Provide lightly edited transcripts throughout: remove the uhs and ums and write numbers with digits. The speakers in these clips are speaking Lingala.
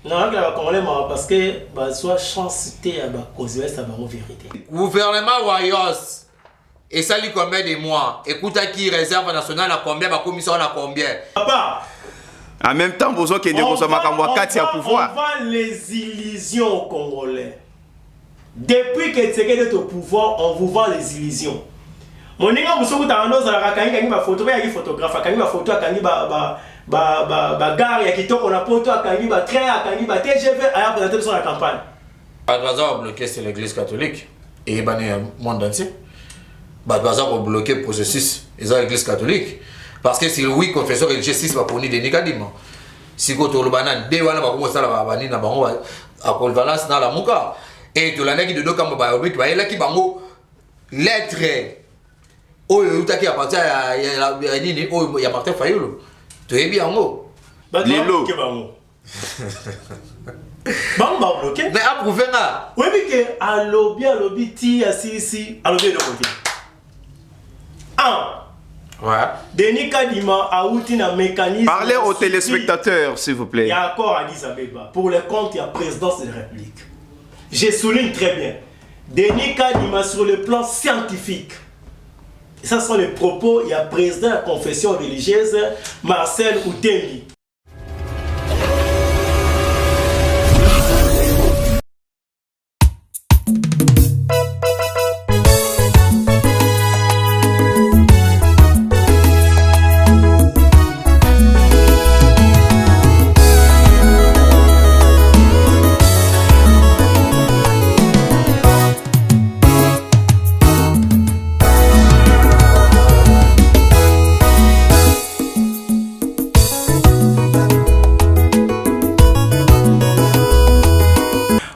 Non, parce que soit chance à cause de ça vérité. Gouvernement Wayos. Et ça lui combien de mois? Écoute qui réserve nationale à combien, la commission à combien? Papa. En même temps, vous avez dit que vous avez pouvoir. On vend les illusions aux Congolais. Depuis que tu es au pouvoir, on vous vend les illusions. Mon nègre, vous savez, vous avez photo, il y a photographe, il y a photo, il y a gare, il y a qui on a photo, il y a train, il y a TGV, il y a présenté sur la campagne. Badouazar a bloqué c'est l'église catholique et il y a le monde entier. Badouazar a bloqué le processus et l'église catholique. Parce que si oui, confesseur religieux, si c'est pas pour ni des nicadiments. Si vous avez le banan, dès voilà, vous avez la banane, à convalence dans la mouka. Et tu l'as dit de deux comme il y a qui bango lettre. Oh, il y a parti à il y a Martin Fayulu. Tu es bien en haut. Lilo. Bon, bloqué. Mais approuvé là. Oui, mais que à lobby, ti assis, à lobby de côté. Ouais. Denis Kadima a outil un mécanisme. Parlez aux téléspectateurs, s'il vous plaît. Il y a accord à Addis Abeba. Pour le compte, il y a présidence de la République. Je souligne très bien. Denis Kadima sur le plan scientifique. Ça sont les propos, il y a président de la confession religieuse, Marcel Outengi.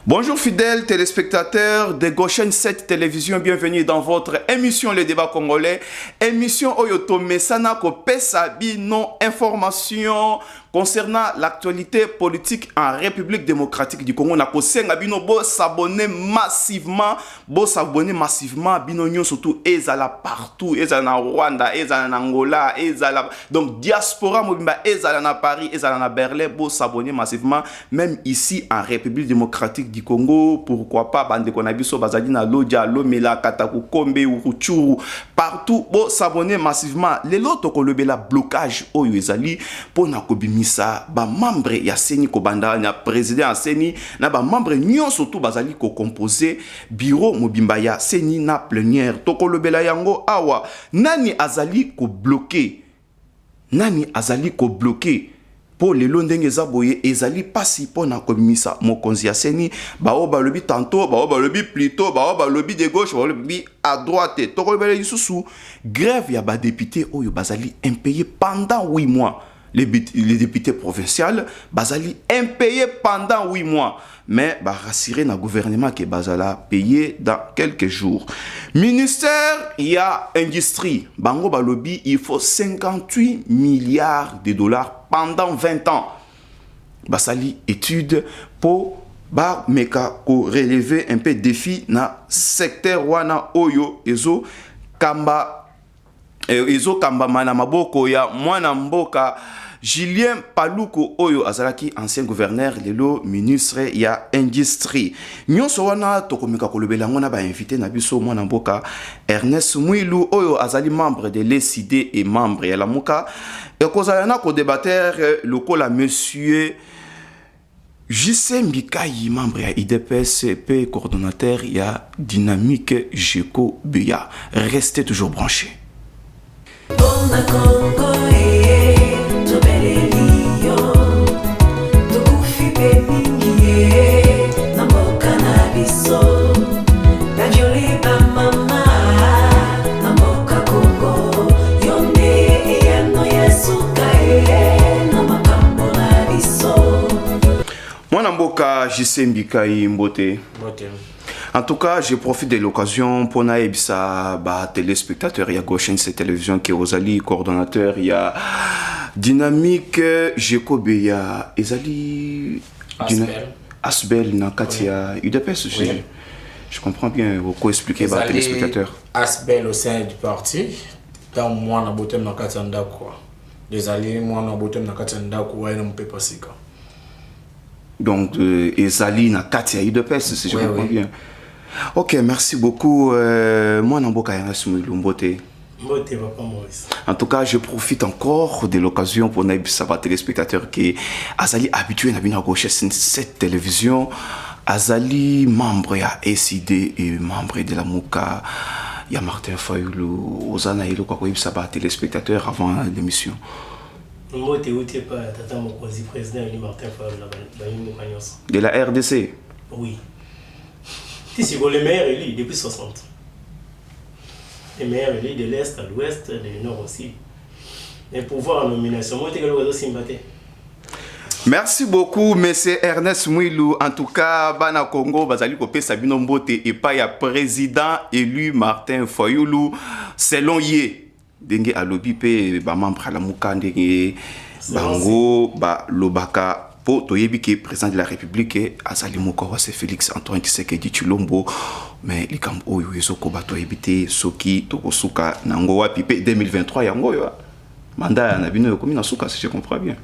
Bonjour fidèles téléspectateurs de Goshen 7 Télévision, bienvenue dans votre émission Le Débat Congolais. Émission Oyoto Mesana Kopesa Bino information concernant l'actualité politique en République démocratique du Congo. Nako senga bino bo s'abonner massivement, bino nyon surtout ezala partout, ezala na Rwanda, ezala na Angola, ezala donc diaspora mobimba, ezala na Paris, ezala na Berlin, bo s'abonner massivement même ici en République démocratique du Congo. Pourquoi pas bande konabiso bazali na Lodja, Lomela, Kataku, Kombe, Uruchuru, partout bo s'abonner massivement. Les loto ko lebela blocage oyo ezali pona kobimi ça ba membre ya seni ko banda na président ya seni na ba membre nyon surtout bazali ko composer bureau mobimba ya seni na plénière to ko lobela yango awa nani azali ko bloquer pour les londenge zaboye ezali pasi pona komisa mokonzi ya seni bao balobi tantôt bao balobi plutôt bao balobi de gauche bao balobi à droite to ko lobela isusu grève ya ba député oyo bazali impayé pendant 8 mois. Les députés provinciaux bazali impayés pendant 8 mois. Mais bah rassurer na gouvernement que bazala payé dans quelques jours. Ministère il y a industrie. Bango balobi il faut 58 milliards de dollars pendant 20 ans. Basali étude pour ba meka ko relever un peu défi na secteur wana oyo ezo kamba mana maboko ya mwana mboka Julien Paluku oyo azalaki ancien gouverneur lelo ministre ya industrie. Nyonso wana tokomika kolobela ngona ba invité na biso mwana mboka Ernest Mwilu oyo azali membre de l'ECD et membre ya la Muka. Et kozalana ko débatteur lokola monsieur JC Mbikai, membre ya IDPS et coordonnateur ya Dynamique Jeko Beya. Restez toujours branchés. Mwana mboka JC Mbikai Mbote. En tout cas, je profite de l'occasion pour naïbsa ba téléspectateurs, il y a Goshen cette télévision qui est Rosalie, coordonnateur, il y a Dynamique, Jekobe, il y a Ezali Asbel, Nakatia, UDPS aussi. Oui. Je comprends bien, vous pouvez expliquer ba téléspectateurs. Asbel au sein du parti, dans moi na botem Nakatia Ndako. Désolé, moi na botem Nakatia Ndako, ouais, non peut pas si quoi. Donc, Ezali na Katia UDPS, si je comprends bien. Ok, merci beaucoup. Moi, Namboka Ernest Mouilou Mbote. En tout cas, je profite encore de l'occasion pour nous savoir téléspectateurs qui Azali habitué à venir à cette télévision. Azali membre à SID et membre de la Mouka. Il y a Martin Fayoulou, Ozana Hilo, quoi que ça va téléspectateurs avant l'émission. De la RDC. Oui. C'est le meilleur élu depuis 60. Les meilleurs élus de l'Est à l'Ouest, du Nord aussi. Les pouvoirs en nomination, moi, je suis merci beaucoup, M. Ernest Mouilou. En tout cas, Bana Congo, Bazali Kopé Sabino Mbote et pas ya président élu Martin Fayoulou. Selon Yé, Dengue Alobi Pe, ba membre à la Mouka, Dengue Bango, ba Lobaka. Po Toyebi qui est président de la République et Azali Moukawa c'est Félix Antoine Tshisekedi Tshilombo mais likam oyo ezoko ba Toyebite soki tokosuka nango wa pipe 2023 yango yo mandat na bino yokomi na suka si je comprends bien.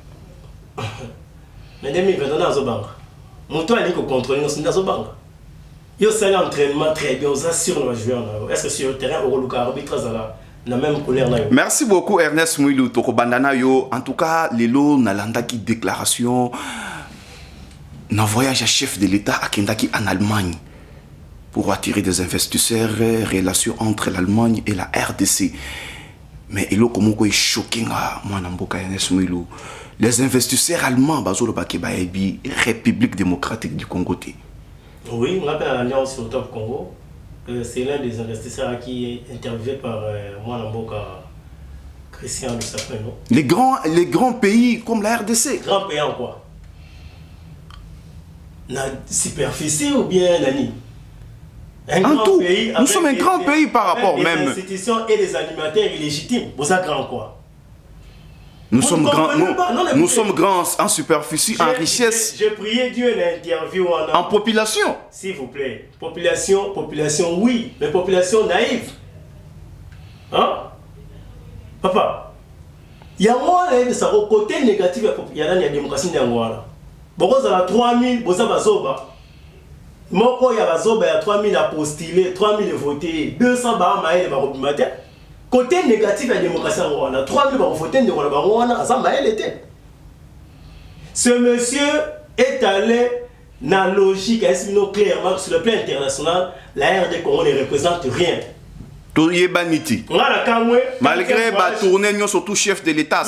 Mais 2023 na zobanga moto ali ko contrôler na zobanga yo c'est l'entraînement très bien aux assure nos joueurs est-ce que sur le terrain au luka arbitre zala la même couleur là. Merci beaucoup Ernest Mouilou toko bandana yo. En tout cas lelo nalanda ki déclaration na voyage à chef de l'État à Kendaki en Allemagne pour attirer des investisseurs, relations entre l'Allemagne et la RDC. Mais il est choquant moi Namboka Ernest Mouilou. Les investisseurs allemands bazolo bakebaebi République démocratique du Congo. Oui, on appelle l'Alliance sur le Top Congo. C'est l'un des investisseurs qui est interviewé par moi Namboka Christian de Sapeno. Les grands pays comme la RDC. Grands pays en quoi? La superficie ou bien Nani? En tout, nous sommes un grand pays par rapport même. Les institutions et les animateurs illégitimes. Vous êtes grand quoi? Nous sommes grands en superficie, en richesse. J'ai prié Dieu l'interview en population. S'il vous plaît. Population, oui, mais population naïve. Hein? Papa, il y a un côté négatif, il y a la démocratie de l'Angola. Beaucoup de 3000, beaucoup de Bazoba. Moi, il y a Bazoba, il y a 3000 à postuler, 3000 à voter, 200 Bahamaï, Barobimater. Côté négatif de la démocratie en 3000 voter de Rwanda, ce monsieur est allé dans la logique, clairement sur le plan international, la RD Congo ne représente rien. Baniti. Malgré la tournée, surtout chef de l'État,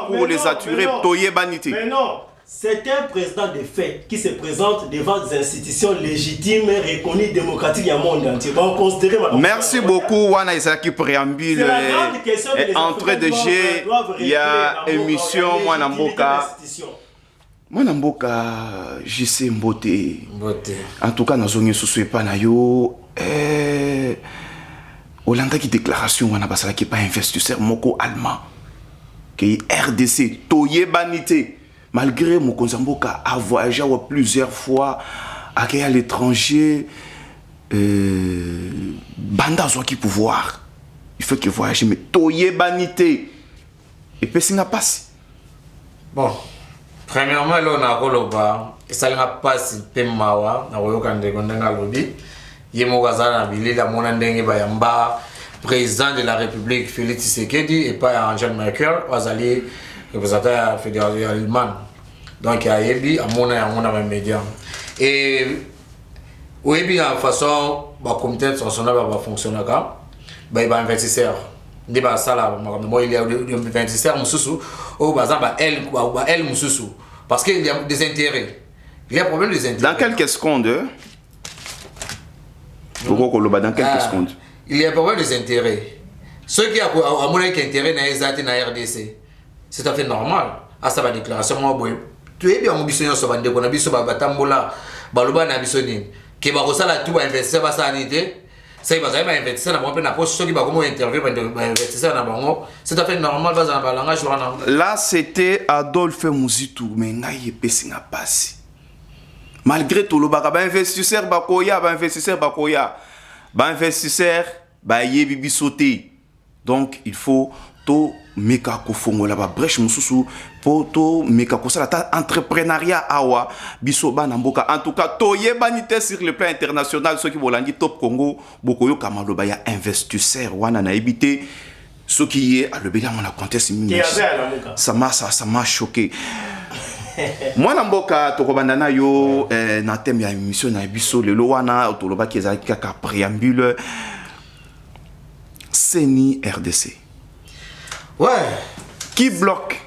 pour les attirer, Baniti. Mais non, c'est un président de fait qui se présente devant des institutions légitimes et reconnues démocratiques dans le monde entier. Merci beaucoup, Wana Isaki préambule. Entrée de jeu, il y a émission Mwanamboka. Mwanamboka, JC Mbote. En tout cas, nous avons soucié pas na yo. Hollande qui déclaration wana basala qui pas investisseur moko allemand. Qui RDC Toye Banité. Malgré mon Mboka a voyagé plusieurs fois à l'étranger, banda qui pouvoir. Il faut qu'il voyage, mais Toye Banité. Et puis, ça passe. Bon, premièrement, là, on a Roloba, et ça n'a pas si Pemawa, na Royokande Gondanga Lobby. Yemogazana Bili, la Monandenge Bayamba, président de la République Félix Tshisekedi, et pas Angel Merkel, Wazali. Représentant de la fédération allemande. Donc, il y a Yebi, à mon média. Et, oui, en façon, le comité international va fonctionner comme il y a investisseurs. Il y a des investisseurs, parce qu'il y a des intérêts. Il y a un problème des intérêts. Dans quelques secondes, dans quelques secondes. Il y a un problème des intérêts. Ceux qui ont un intérêt dans la RDC. C'est tout à fait normal. À sa déclaration, moi, tu es bien ambitionné sur la déclaration, tu es bien ambitionné sur la déclaration, que Barosala tout va investir dans sa sanité, ça va investir dans la poche, ceux qui vont intervenir dans investir dans la banque, c'est tout à fait normal dans le langage. Là, c'était Adolphe Mouzitou, mais il n'y a pas passé. Malgré tout, le investisseur, investisseur, bibi sauté. Donc, il faut tout meka kofongola ba brèche mususu poto meka kosala ta entrepreneuriat awa biso bana mboka. En tout cas toyebani te sur le plan international ceux qui bolandi top Congo bokoyo kamaloba ya investisseur wana na ebité ce qui est à le béla mon contexte ça m'a choqué. Moi na mboka tokobanda na yo na thème ya émission na biso lelo wana toloba ki ezali kaka préambule CENI RDC. Ouais. Qui bloque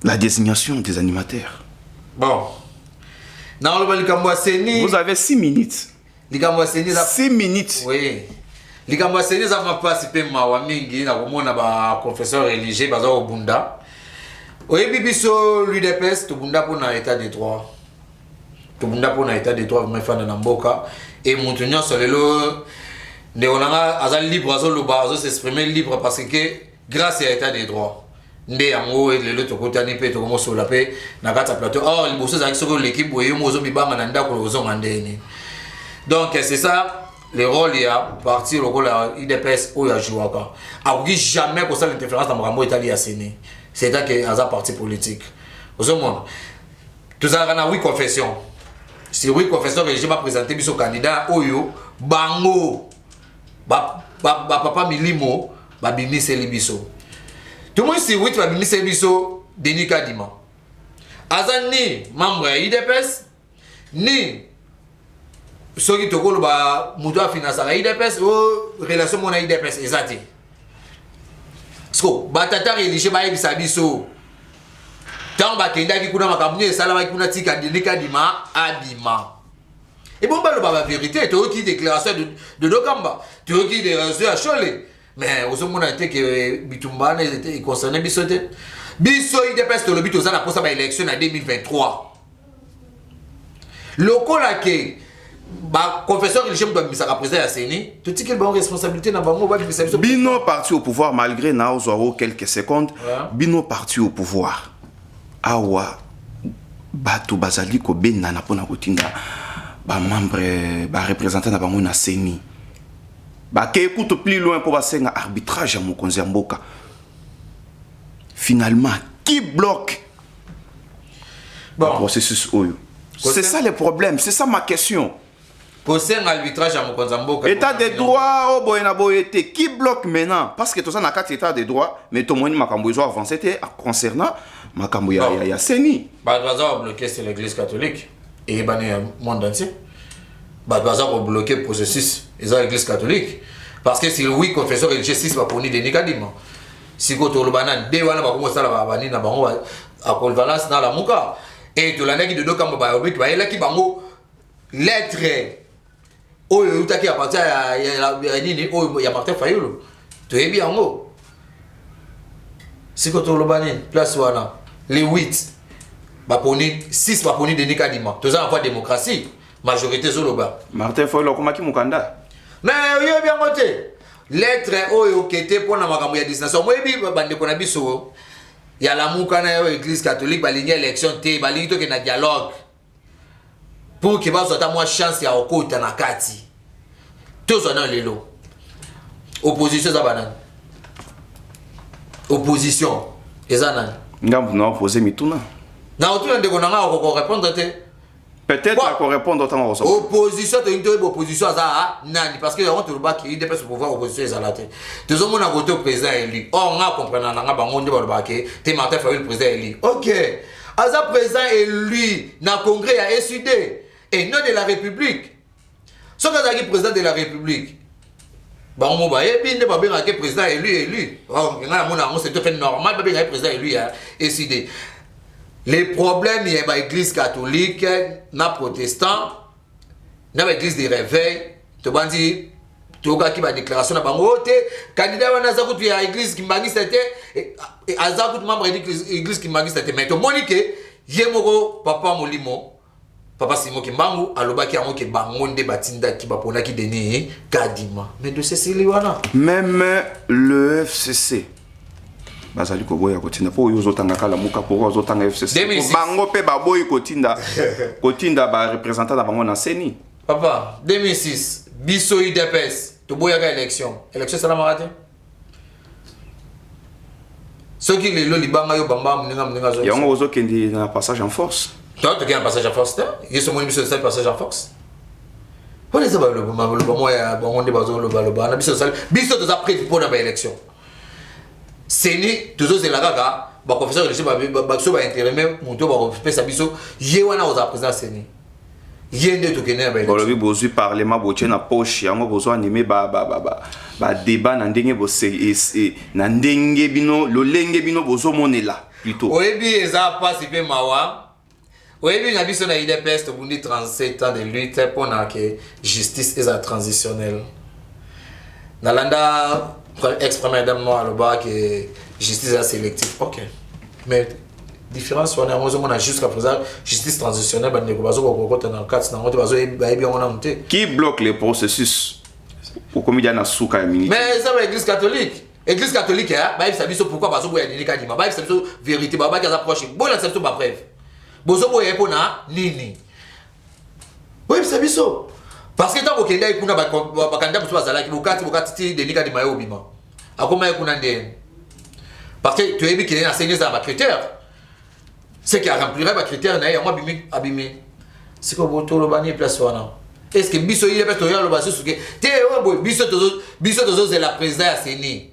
la désignation des animateurs? Bon. Dans le Likambo CENI. Vous avez 6 minutes. Likambo CENI. 6 minutes. Oui. Likambo CENI ça m'a participé mawa mingi na komona ba confesseur religieux baza au Bunda. Oui, bibiso l'UDPS to Bunda pour na état de droit. To Bunda pour na état de droit me fana na mboka et montunyo solelo ne onanga azali libre azo s'exprimer libre parce que grâce à l'état de droit nde yango et le tokotani pe to komo la pe na kata plateau oh liboso za kisoko l'équipe boye mozo bibanga na ndako lozo ngandeni. Donc c'est ça le rôle ya partir le rôle à IDPS ou ya jouaka a jamais ko ça l'interférence dans makambo etali ya CENI. C'est-à-dire que aza parti politique au monde tout ça na oui confession si oui confession que j'ai pas présenté biso candidat oyo bango papa milimo ba bimise libiso tout le monde si oui tu vas bimise libiso Denis Kadima azani membre ya IDPS ni soki tokolo ba muto finance la IDPS o relation mon IDPS ezati sko batata religieux ba ebisa biso tant ba kenda ki kuna makambu esala ba kuna tika Denis Kadima abima. Et bon, bah, la vérité, tu as qui déclaration de Dokamba, tu as qui des réseaux à Cholet. Mais au moment où on a été que Bitumba était concerné, Bisso il dépasse le but aux ans après sa élection en 2023. Le coup là que confesseur religieux doit me représenter à CENI, tu dis quelle bonne responsabilité n'a pas moi Bino parti au pouvoir malgré Naozoro quelques secondes. Bino parti au pouvoir. Awa Batu Bazali ko benna na pona kotinda. Ba membre ba représentant na bango na CENI ba ke écoute plus loin pour ba senga arbitrage à mokonzi mboka. Finalement qui bloque le processus oyo? C'est ça le problème, c'est ça ma question. Pour senga arbitrage à mokonzi mboka état de droit o boyena boyete qui bloque maintenant parce que tout ça na quatre état de droit mais to moni makambo izo avancer concernant makambo ya CENI ba doit bloquer c'est l'église catholique. Et le monde entier va bloquer le processus de l'église catholique parce que si oui confesseur religieux 6 va pour Denis Kadima si vous avez un deux wana va commencer à convalence dans la muka et tu l'as dit de deux camps va y aller qui bango lettre oh tu as qui appartient à nini oh il y a Martin Fayulu tu es bien en haut si vous avez place wana les 8 6 va poni Denis Kadima. Tout ça en voie démocratie. Majorité Zoloba. Martin Fayulu comment qui mukanda? Mais il y a bien voté. Lettre oyo kete pour na makambo ya destination. Moi bi bande ko na biso. Ya la mukana ya église catholique balingi élection te balingi to ke na dialogue. Pour que ba zota moi chance ya okota na kati. Tous on a lelo. Opposition za banane. Opposition ezana. Ngambu na opposer mituna. Na autour de konanga ko répondre te. Peut-être qu'on répondre autant aux autres. Opposition to une opposition à nani parce que on te ba qui dépasse pouvoir opposition ezalate. Tous on a voté président élu. On a compris na nga bango nde ba ke te Martin Fayulu président élu. OK. Aza président élu na congrès à SUD et non de la République. Sauf que président de la République. Ba mo ba e binde ba benga ke président élu. On nga mona on c'est tout fait normal ba benga président élu à SUD. Les problèmes, il y a l'église catholique, na protestant, na l'église de réveil, tu vas dire, tu as qui va déclaration na bango te, candidat wana za kutu ya église qui magi c'était et aza kutu membre église qui magi c'était mais to monique yemoko papa molimo papa Simo Kimbangu alobaki yango ke bango nde batinda ki bapona ki Denis Kadima mais de Cécile wana même le FCC bazali koboya kotinda po yozo tanga kala muka po yozo tanga FCC bango pe baboyi kotinda kotinda ba représentant na bango na CENI papa 2006 biso UDPS to boya ga élection ça la marathon Ce qui est le Liban, il y a un oiseau qui est un passage en force. Toi, tu as un passage en force, il y a ce moment où passage en force. On est là, on est prêt pour l'élection. C'est toujours la gaga, professeur religieux, intérimaire, mon tour, ça biso, yewana aux président Séni. Yende to kene ba. Bolobi bozu parlement boche na poche, yango bozo animé ba débat na ndenge bo na ndenge bino, lolenge bino bozo monela plutôt. Oyebi eza passe pe mawa. Oyebi na biso na IDPS to bundi 37 ans de lutte pour na que justice est transitionnelle. Nalanda ex-premier dame moi le bas que justice est sélective. OK. Mais différence on a jusqu'à présent justice transitionnelle dans le cadre qui bloque les processus pour comme il y a souka mais ça va l'église catholique hein bah ça dit pourquoi parce que il y a des cas bah ça dit vérité bah qui approche bon là c'est tout pas preuve bozo boye pona nini oui ça dit parce que tant que kenda ikuna ba kanda pour bazala ki bokati de nika di mayo bima akoma ikuna ndene parce que tu es bien qu'il est enseigné ça ba critère. C'est qui a rempli les critères, moi abîmé. C'est que vous avez banni place. Est-ce que Bisso il est peut-être le bas sur que Bisso c'est la présidente à Séni.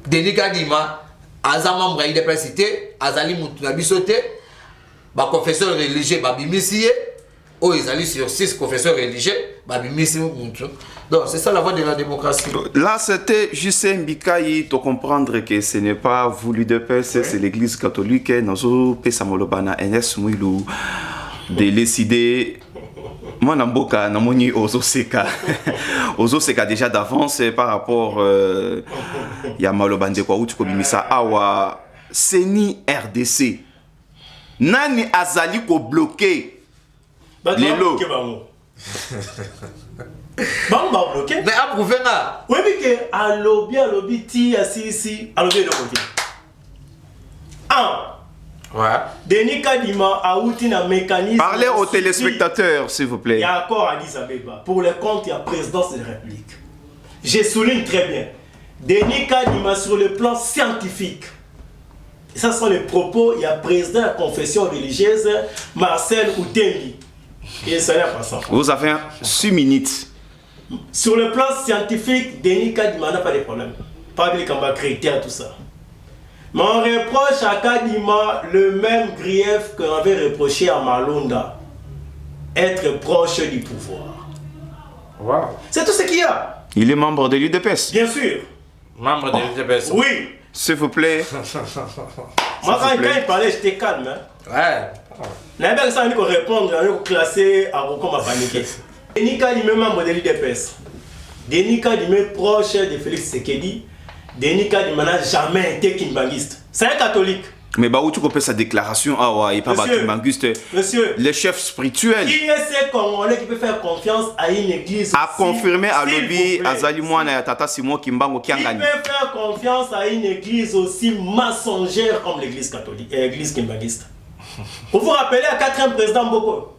Denis Kadima, Azama membre de précité, Azali Moutouna Bissoté, confesseur religieux Babimisié, oh ils allaient sur 6 confesseurs religieux, Babimisié Moutou. Donc c'est ça la voie de la démocratie. Là c'était juste un bikaï pour comprendre que ce n'est pas voulu de paix, c'est l'église catholique, nous pesamolobana NS Mouilou de décider. Moi Namboka Namoni Ozoseka. Ozoseka déjà d'avance par rapport ya malobande kwa utu kobimisa awa Seni RDC. Nani azali ko bloquer lelo. Bon, bah, bloqué. Mais approuvé là. Oui, mais que alobi, ti, assis, alobi, le côté. Ouais. Denis Kadima a outil un mécanisme. Parlez aux téléspectateurs, s'il vous plaît. Il y a accord à Addis Abeba. Pour le compte, il y a présidence de la République. Je souligne très bien. Denis Kadima sur le plan scientifique. Et ça sont les propos. Il y a président de la confession religieuse, Marcel Outengi. Et ça n'est pas ça. Vous avez 6 minutes. Sur le plan scientifique, Denis Kadima n'a pas de problème. Pas de combat chrétien, tout ça. Mais on reproche à Kadima le même grief qu'on avait reproché à Malonda. Être proche du pouvoir. Wow. C'est tout ce qu'il y a. Il est membre de l'UDPS. Bien sûr. Membre de l'UDPS. Oui. S'il vous plaît. Moi, quand il parlait, j'étais calme. Hein? Ouais. La personne ça pour répondre, on va classer à comme à paniquer. Denis Kadima membre de l'UDPS. Denis Kadima proche de Félix Tshisekedi. Denis Kadima n'a jamais été kimbanguiste. C'est un catholique. Mais bah où tu copies sa déclaration, ah ouais, il pas kimbanguiste. Monsieur. Le chef spirituel. Qui est ce Congolais qui peut faire confiance à une église? A confirmé à lobby Azali Mouana et Tata Simon Kimbango Kiangani. Qui peut faire confiance à une église aussi mensongère comme l'église catholique, l'église kimbanguiste? Vous vous rappelez à 4e président Mboko?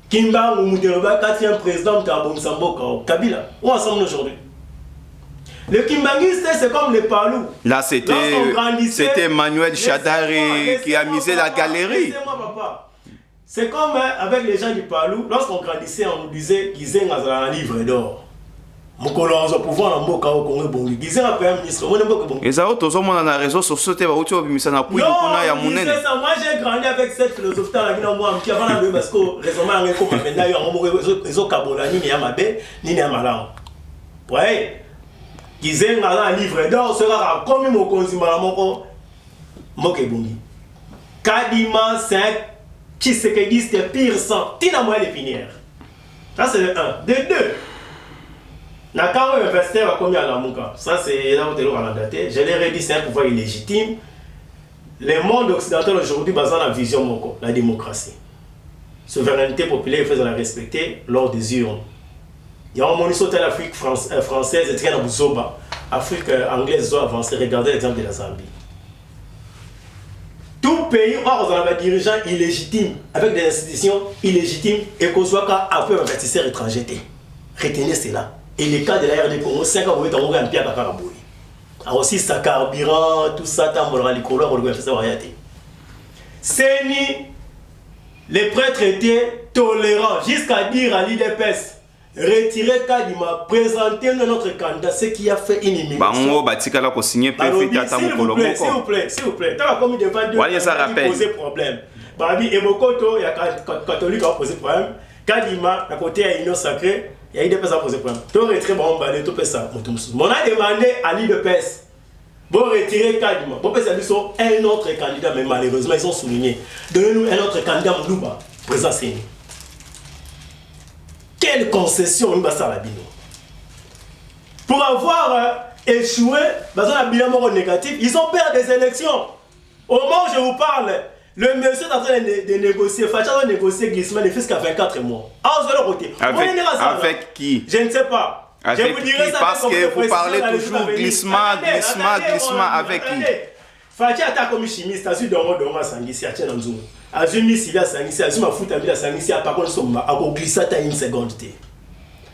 Kimbangu Mouteroba, 4e président de Mboka, Kabila. Où ensemble aujourd'hui? Le kimbanguiste, c'est comme les palous. Là, c'était Manuel Chadari qui a misé la galerie. Laissez-moi, papa. C'est comme avec les gens du palou, lorsqu'on grandissait, on nous disait qu'ils aient un livre d'or. Mokolo a pouvoir en Mboka au Congo Bongi. Ils ont un premier ministre. Et ça, tous on a raison sur ce thème. Où tu as mis ça na pouille qu'on a ya mounen. Moi, j'ai grandi avec cette philosophie là. Moi, qui avant la parce que raisonnement en éco maintenant, ils ont Kabolani ni Yamabe ni Yamalan. Ouais. Ils ont un livre d'or sera comme mon consumat moko Mokebongi. Kadima 5 qui se disent pire sang. Tina moi les pinières. Ça c'est le 1. De 2. Nakaro investir à combien à la Mouka? Ça c'est là où tu l'as daté. Je l'ai redit, c'est un pouvoir illégitime. Le monde occidental aujourd'hui basé sur la vision moko, la démocratie. Souveraineté populaire, il faut la respecter lors des urnes. Il y a un monde sur l'Afrique française et très dans Bouzoba. Afrique anglaise doit avancer. Regardez l'exemple de la Zambie. Tout pays où on a des dirigeants illégitimes, avec des institutions illégitimes, et qu'on soit un peu investisseurs étrangers. Retenez cela. Et le cas de la RD Congo, 5 ans, vous êtes en Ouganda, Pierre Kakaraboui. aussi sa carburant, tout ça, tant qu'on a les couleurs, on a fait ça. Seni, les prêtres étaient tolérants jusqu'à dire à l'IDPS retirer Kadima, présenter notre candidat, ce qui a fait une immigration. Bango, Batikala, ko signer préfet s'il vous plaît, s'il vous plaît. Tant qu'on devant Dieu, poser problème. Babi et Bokoto, il y a catholique qui a posé problème. Kadima, à côté, il y a une sacrée, il y a IDPS qui a posé problème. Tout retrait, bon, tout peut ça. On a demandé à l'IDPS. Bon, retirer Kadima. Bon, ils sont un autre candidat, mais malheureusement, ils ont souligné. Donnez-nous un autre candidat, Moulouba, présent Séni. Quelle concession nous ça la pour avoir échoué dans un bilan négatif, ils ont perdu des élections. Au moment où je vous parle, le monsieur est en train de négocier, Facha a négocié glissement de fisc à 24 mois. Avec qui? Je ne sais pas. Avec je vous dirai qui? ça parce que vous parlez toujours glissement avec qui? Facha a commis chimiste, a su donner Sangisi, a tient en zoom. A su mis Sylvia Sangisi, a su ma foutre à Sangisi, a par contre, a glissé à une seconde.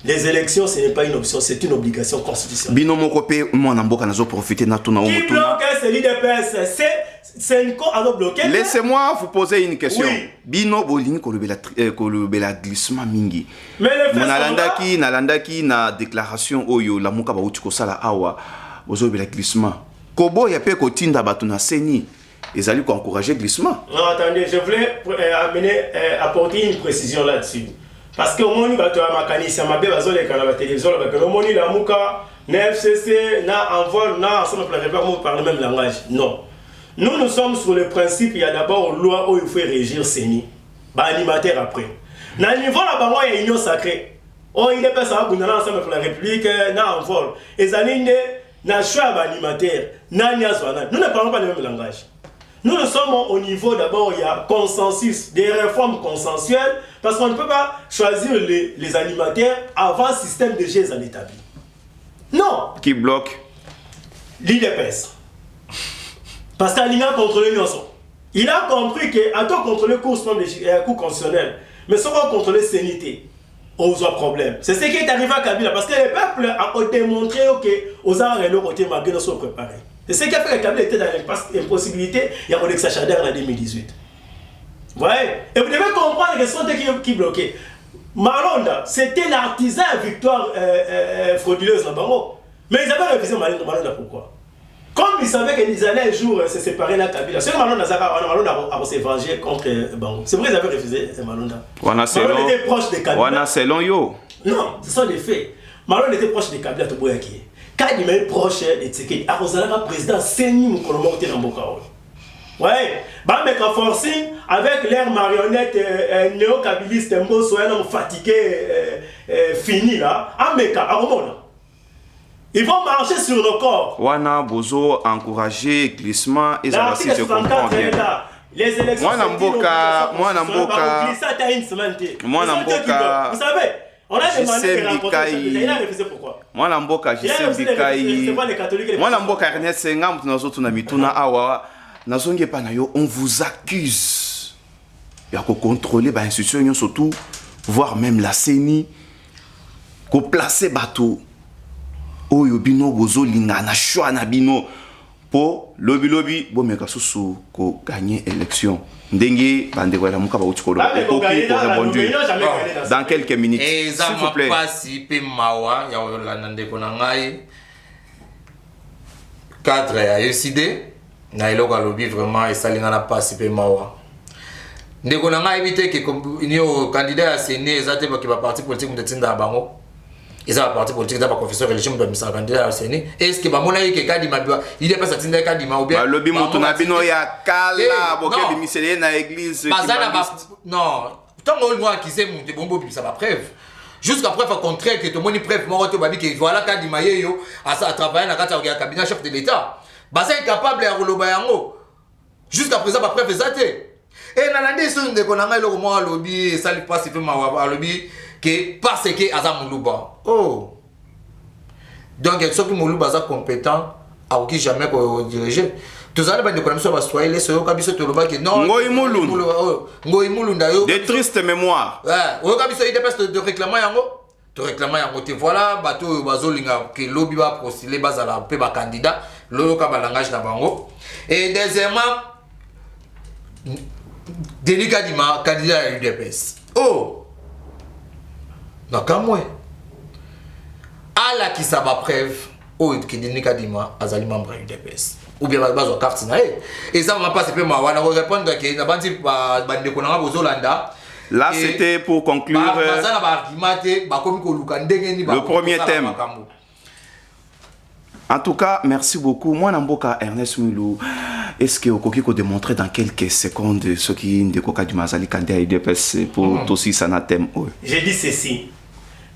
Les élections, ce n'est pas une option, c'est une obligation constitutionnelle. Bino Mokope, moi, Namboka, n'a profité de tout. Qui bloque c'est l'IDPS? C'est une co à bloquer. Laissez-moi vous poser une question. Oui. Bino Bolini, kolobela glissement mingi. Mais le fait nalandaki na déclaration oyo la muka ba utiko sala awa ozobela glissement. Kobo ya pe kotinda batu na seni. Ils allaient encourager glissement. Non, attendez, je voulais apporter une précision là-dessus. Parce que au moins, il y a un mécanisme, il y a la télévision, il y a la Mouka, na FCC, na Envol, na ensemble, on parle le même langage. Non. Nous sommes sur le principe, il y a d'abord une loi où il faut régir Séni. Animateur après. Dans le niveau là-bas, il y a une union sacrée. Oh, il n'est pas ça, nous ensemble pour la République, na Envol. Et ça n'est pas choix animateur, na Niazwana. Nous ne parlons pas le même langage. Nous sommes au niveau d'abord, il y a consensus, des réformes consensuelles, parce qu'on ne peut pas choisir les animateurs avant le système de GES en établi. Non. Qui bloque? L'IDPS. Parce qu'il a contrôlé Nyonso. Il a compris qu'à tout contrôler le cours constitutionnel, mais sans contrôler la sénité, on a problème. C'est ce qui est arrivé à Kabila, parce que le peuple a démontré que aux arts le côté malgré nous sommes préparés. C'est ce qui a fait que Kabila était dans l'impossibilité, il y a Alexa Chader en 2018. Vous voyez? Et vous devez comprendre que ce sont qui bloquaient. Malonda, c'était l'artisan victoire frauduleuse là-bas. Mais ils avaient refusé Malonda, pourquoi? Comme ils savaient qu'ils allaient un jour se séparer de la Kabila, c'est que Malonda a s'est vengé contre Bango. C'est vrai qu'ils avaient refusé Malonda. Malonda était proche de Kabila. Non, ce sont des faits. Malonda était proche de Kabila Toboyaki. Quand il est proche de Tshisekedi, le président Seni Moukoloma était dans Bokaol. Ouais, bah mais qu'en forcing avec l'air marionnette néo-kabiliste, Mbosso, un homme fatigué, fini là, Ameka, Aromona. Ils vont marcher sur le corps. Wana Bozo encourager glissement et ça si je comprends bien. Les élections. Moi Namboka. Vous savez, on a demandé de rencontrer. Il a refusé pourquoi? Moi Namboka, je sais Bikai. Moi Namboka Ernest Sengam, nous autres na mituna awa. Nazonge panayo, on vous accuse. Il y a qu'à contrôler les institutions surtout, voire même la CENI, qu'au placer bateau. Oyo bino bozo linga na choix na bino pour lobby bon meka susu ko gagner élection ndenge bande kwa la muka ba utikolo pour dans quelques minutes s'il vous plaît pasi pe mawa ya olanda ndeko na ngai cadre ya UCD na eloko alobi vraiment esalinga na pasi pe mawa ndeko na ngai bite ke ni candidat ya CENI ezate ba ki ba parti politique mutetinda bango. Ils ont un parti politique, ils ont un professeur religieux, ils ont un candidat à la CENI. Est-ce que mon avis, il n'est pas satisfait Kadima ou bien. Le bimon, tu n'as pas de kala, boké de misélé dans l'église. Non, tant que moi qui sais, mon bon, ça va preuve. Jusqu'à preuve contraire que tout le monde est preuve, moi, tu vas dire que voilà Kadima, à travailler dans le cabinet chef de l'État. Baza est capable de Rolobayango. Jusqu'à présent, pas preuve exacte. Et dans l'année, si on a le roman, lobby, ça ne passe pas, lobby. Que parce que Azam Moulouba. Oh. Donc, ceux qui Moulouba sont compétents, à qui jamais diriger. Tous les gens qui connaissent pas soyez les seuls qui sont Toloba qui non. Ngoy Moulou d'ailleurs. Des tristes mémoires. Ouais. Ou qui sont de réclamer yango. tu réclames un côté voilà bateau bazolinga que lobby va postuler bazala pe ba candidat lolo ka balangage na bango et deuxièmement Denis Kadima candidat à l'UDPS oh nakamwe ala qui ça va preuve oh que Denis Kadima azali membre à l'UDPS ou bien bazo carte na et ça va pas se peut mawana répondre que na bandi bande ko na bozolanda. Là, c'était pour conclure le premier thème. En tout cas, merci beaucoup. Moi, Namboka Ernest Mwilou, est-ce que vous pouvez démontrer dans quelques secondes ce qui est de Koka du Mazali candidat IDPS pour aussi ça thème? J'ai dit ceci.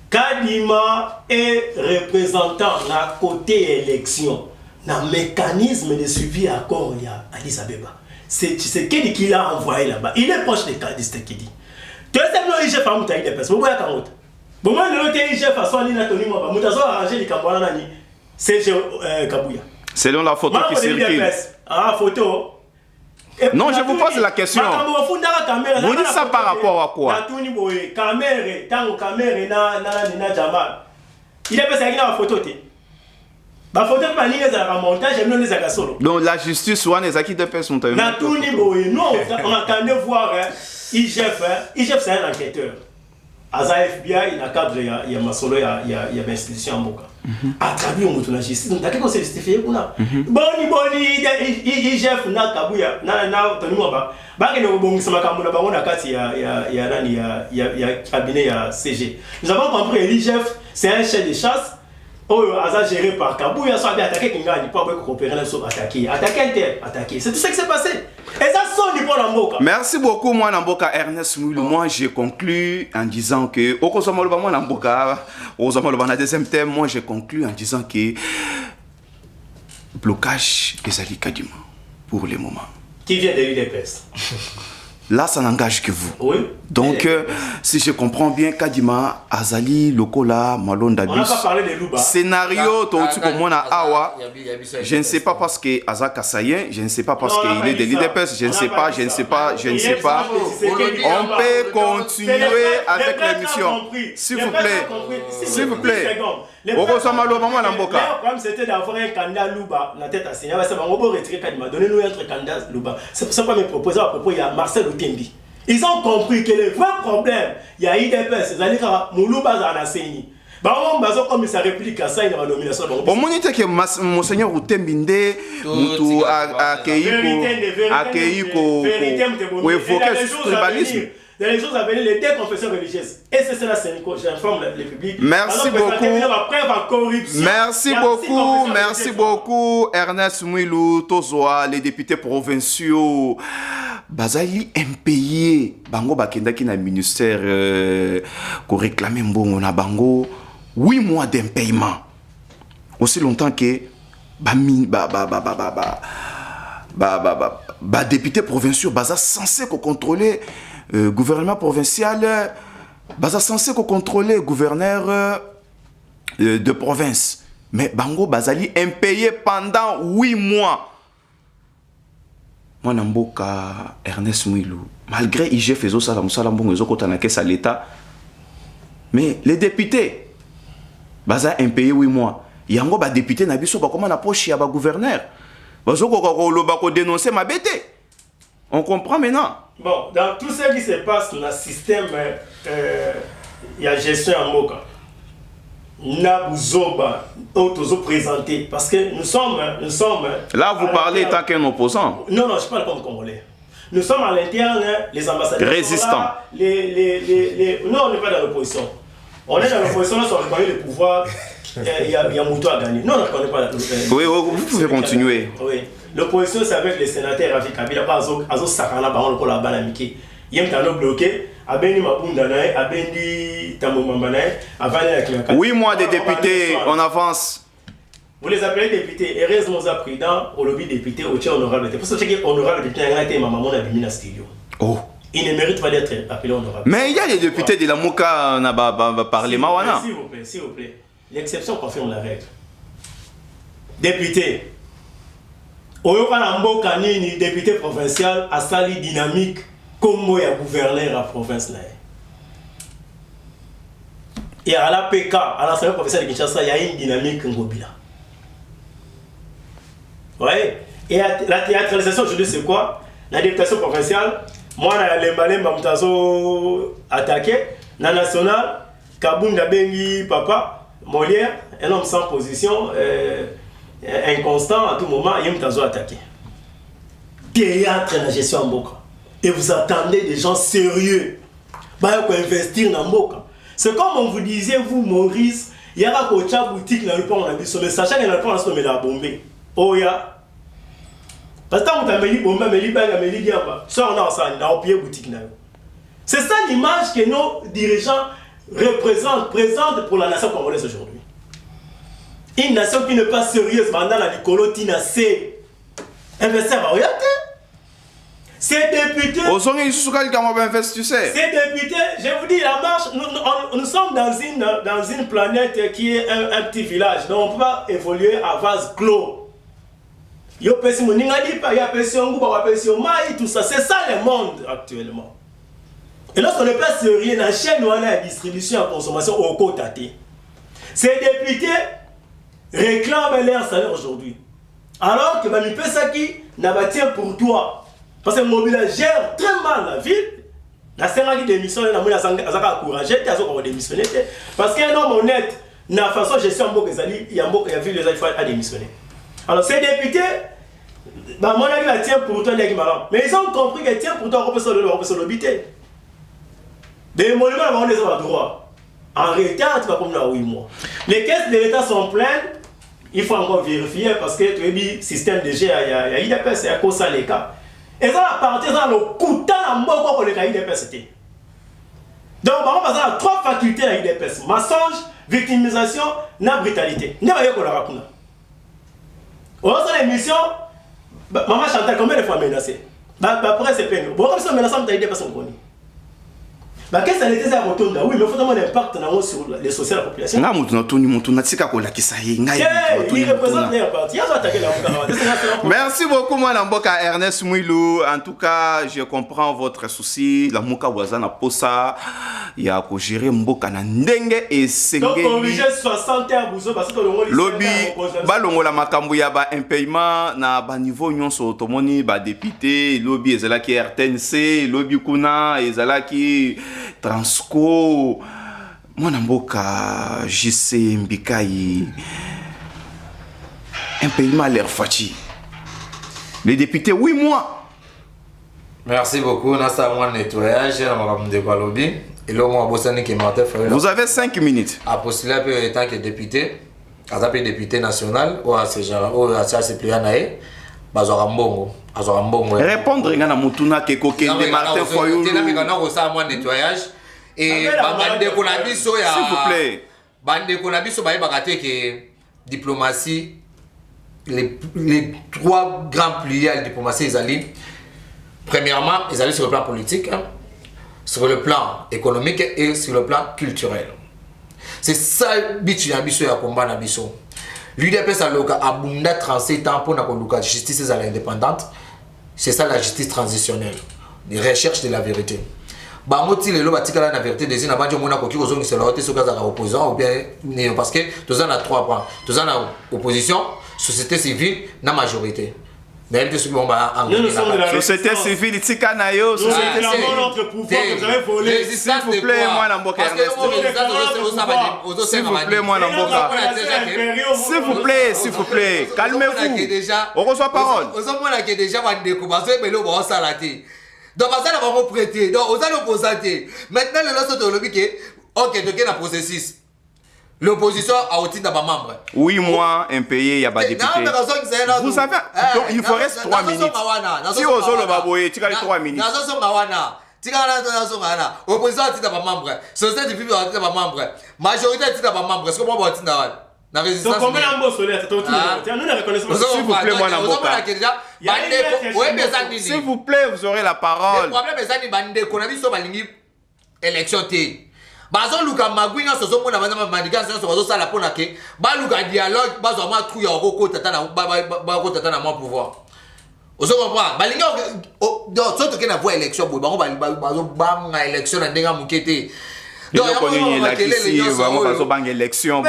Kadima est représentant la côté élection, dans le mécanisme de suivi accord à Addis Abeba. C'est Kedi qui l'a envoyé là-bas. Il est proche des candidats Kedi. Deuxièmement, il chef à Mouta IDPS. Vous voyez quand bon, moi, le chef à Soani Natoni Mouba, Mouta a arrangé les Kamboana Nani, c'est Kabouya. Selon la photo qui circule. Ah, photo. Non, je vous pose la question. Vous dites ça par rapport à quoi? Il est passé à la photo. Donc la justice, on est acquis de personnes. Non, on attendait voir IGF. IGF, c'est un enquêteur. Aza FBI, il a cadre, il y a Masolo, il y a l'institution en Boka. À travers la justice, donc d'accord, c'est justifié pour nous. Boni, IGF, na Kabouya, na Tonimoba. Bah, il y a bon, ça m'a camoué là-bas, on a quatre, il y a cabinet, il y a CG. Nous avons compris, l'IGF, c'est un chef de chasse. Oh, Aza géré par Kabouya, soit bien attaqué Kinga, il peut pas coopérer là sur attaquer. Attaquer. C'est tout ça qui s'est passé. Et ça sonne pour Namboka. Merci beaucoup, moi Namboka Ernest Mwilou. Moi, j'ai conclu en disant que au Kosomoloba, moi Namboka, au Kosomoloba, na deuxième thème, moi j'ai conclu en disant que blocage Ezali Kadima pour le moment. Qui vient de l'UDPS. Là, ça n'engage que vous. Oui. Donc, si je comprends bien, Kadima, Azali, Lokola, Malonda, on n'a pas parlé de Luba. Scénario, Awa. Je ne sais pas parce que Azak Kassayen, je ne sais pas parce qu'il est de l'IDPS, je ne sais pas. On peut continuer avec l'émission. S'il vous plaît. S'il vous plaît. Le problème, c'était d'avoir un candidat Luba, la tête à Seigneur. On va retirer Kadima. Donnez-nous un autre candidat Luba. C'est pour ça que mes proposants à propos, il y a Marcel Outembi. Ils ont compris que le vrai problème, il y a IDPS, c'est-à-dire que Moulouba Zanaseni. Bah, on a comme ça réplique à ça, il y a une nomination. Bon, on dit que Monseigneur Outembi, Moutou accueilli pour évoquer le tribalisme. Dans les jours à venir, les deux confessions religieuses. Et c'est cela, j'informe le public. Merci beaucoup. Merci beaucoup, Ernest Mwilou, Tozoa, les députés provinciaux. Bazali impayé. Bango bakenda ki na ministère ko réclamer mbongo na bango 8 mois d'impayement. Aussi longtemps que députés provinciaux baza censé contrôler gouvernement provincial, baza censé contrôler gouverneur de province. Mais bango bazali impayé pendant 8 mois. Moi, Namboka Ernest Mwilou, malgré IGF faisait ça, à l'État, mais les députés, baza impayé 8 mois. Il y a un député qui a comment approcher à gouverneur. Bazo ko dénoncer ma bête. On comprend maintenant. Bon, dans tout ce qui se passe dans le système, il y a gestion en Moka. Nabuzoba, auto présenté parce que nous sommes. Là, vous parlez tant qu'un opposant. Non, je parle comme Congolais. Nous sommes à l'interne, les ambassadeurs. Résistants. Non, on n'est pas dans l'opposition. On est dans l'opposition, on reconnaît le pouvoir. Il y a Moutou à gagner. Non, on ne connaît pas. Oui, vous pouvez continuer. Oui. L'opposition, c'est avec les sénateurs Rafi Kabila, pas Azo Sakana, Baron, le Balamiki. Il y a un bloqué. Oui, moi des députés, on avance. Vous les appelez députés, et raison aux présidents, au lobby député, au tiers honorable. C'est pour ça que honorable député a été maman a mis dans studio. Oh. Il ne mérite pas d'être appelé honorable. Mais il y a des députés de la Mouka, on a parlé Mawana. S'il vous plaît. L'exception confirme la règle. Député. Oyokana Mboka Nini, député provincial, a sali dynamique. Comme il y a gouverneur à la province là. Et à la PK, à l'Assemblée professionnelle de Kinshasa, il y a une dynamique Ngobila. Vous voyez? Et la théâtralisation aujourd'hui, c'est quoi? La députation provinciale, moi, les Malais m'ont attaqué. La nationale, Kabunda Bengi, papa, Molière, un homme sans position, inconstant à tout moment, il m'ont attaqué. Théâtre la gestion en Mboka. Et vous attendez des gens sérieux pour investir dans Mboka. C'est comme on vous disait, vous, Maurice, il y a une boutique dans le pont, mais sachant qu'il y a le pont, on a la bombe. Oh, ya. Parce que quand on a mis bombe, c'est ça l'image que nos dirigeants présentent pour la nation congolaise aujourd'hui. Une nation qui n'est pas sérieuse, pendant la Nicolotina, c'est investir à Oyate. Ces députés, ces députés, je vous dis, la marche, nous sommes dans une planète qui est un petit village, donc on ne peut pas évoluer à vase clos. Tout ça, c'est ça le monde actuellement. Et lorsqu'on n'est pas sérieux, dans la chaîne où on a la distribution et la consommation au côté, ces députés réclament leur salaire aujourd'hui. Alors que Bani Pesaki n'a pas tient pour toi. Parce que Mobila gère très mal la ville. La série qui démissionne, la moula a encouragé, il a démissionné. Parce qu'un homme honnête, n'a façon gestion en il y a vu les gens à démissionner. Alors ces députés, bah mon avis la tient pour toi, mais ils ont compris qu'elle tient pour toi, on peut se l'obiter. Des monuments vont les avoir droit. En retard, tu vas comme là 8 mois. Les caisses de l'État sont pleines, il faut encore vérifier parce que tu as dit système de G, il y a IDPS, il y a quoi ça les cas. Et ça la parenthèse dans le coup dans le mot pour les cas IDPS. Donc, on va passer à 3 facultés à IDPS: mensonge, victimisation, na brutalité. Ne voyez qu'on la raconte. On va faire l'émission, maman Chantal, combien de fois menacée? Après, c'est peine. Bon, comme ça, menaçant, tu as IDPS en connu. Qu'est-ce que ça était à retourner? Oui, mais il faut avoir un impact sur les sociétés de la population. Il représente les partis. Merci beaucoup, moi, Namboka Ernest Mouilou. En tout cas, je comprends votre souci. La Mouka Wazana Posa, il y a qu'à gérer Mboka Nandenge et Sengeli. Donc, obligé 60 à Bouzo parce que le lobby, balongo la makambuya ba impayement na ba niveau nyon so tomoni ba député, lobby ezala ki RTNC, lobby kuna ezala ki Transco, Mwana Mboka, JC Mbikai, un paiement à l'air fati. Les députés, 8 mois. Merci beaucoup. Nasa moi nettoyage, lobby. Et là, moi, vous avez 5 minutes. À postuler en tant que député, à député national, ou à CPANAE, répondre à Mutuna Kekokende Martin Foyou. Nettoyage. Et bande konabiso ya s'il vous plaît. Bande konabiso ba bakate que diplomatie les 3 grands piliers de la diplomatie ils premièrement ils allaient sur le plan politique, sur le plan économique et sur le plan culturel. C'est ça bitu ya biso ya combat na biso. L'UDPS a loka abunda 37 ans pour na koluka justice indépendante. C'est ça la justice transitionnelle, les recherches de la vérité. Bangoti le batikala na vérité des na banjo mona koki kozongi c'est la haute sur kaza opposant ou bien parce que tous en a 3 points. Tous en a opposition, société civile, na majorité. Mais elle bon ba société civile tika na yo société la notre pouvoir que vous avez volé. S'il vous plaît moi na Mboka Ernest. S'il vous plaît moi na Mboka. S'il vous plaît, calmez-vous. On reçoit parole. Aux hommes là qui déjà va découvrir mais le bon salaté. Donc, ça va vous prêter. Donc, vous allez opposer. Maintenant, le lance de lobby qui ok, donc il y a un processus. L'opposition a aussi dans ma membre. 8 mois impayés, il y a pas de député. Vous savez, donc il faut rester 3 minutes. Si vous avez le baboye, tu as 3 minutes. Opposition a été dans ma membre. Société civile a été dans ma membre. Majorité a été dans ma membre. Est-ce que moi, je vais donc combien d'embauches solaires nous ne reconnaissons pas. S'il vous plaît, moi Namboka. S'il vous plaît, vous aurez la parole. Le problème est que qu'on a vu sur la ligne élection T. Bazon Luka Magui na sozo mona bana mandiga so sozo sala pona ke ba Luka dialogue bazo ma truya oko tata na ba ko tata na mon pouvoir. Ozo comprend ba linga donc soto ke na voix élection boy ba bazo ba nga élection na ndenga mukete. biloko nini elakisi vraiment bazobanga élection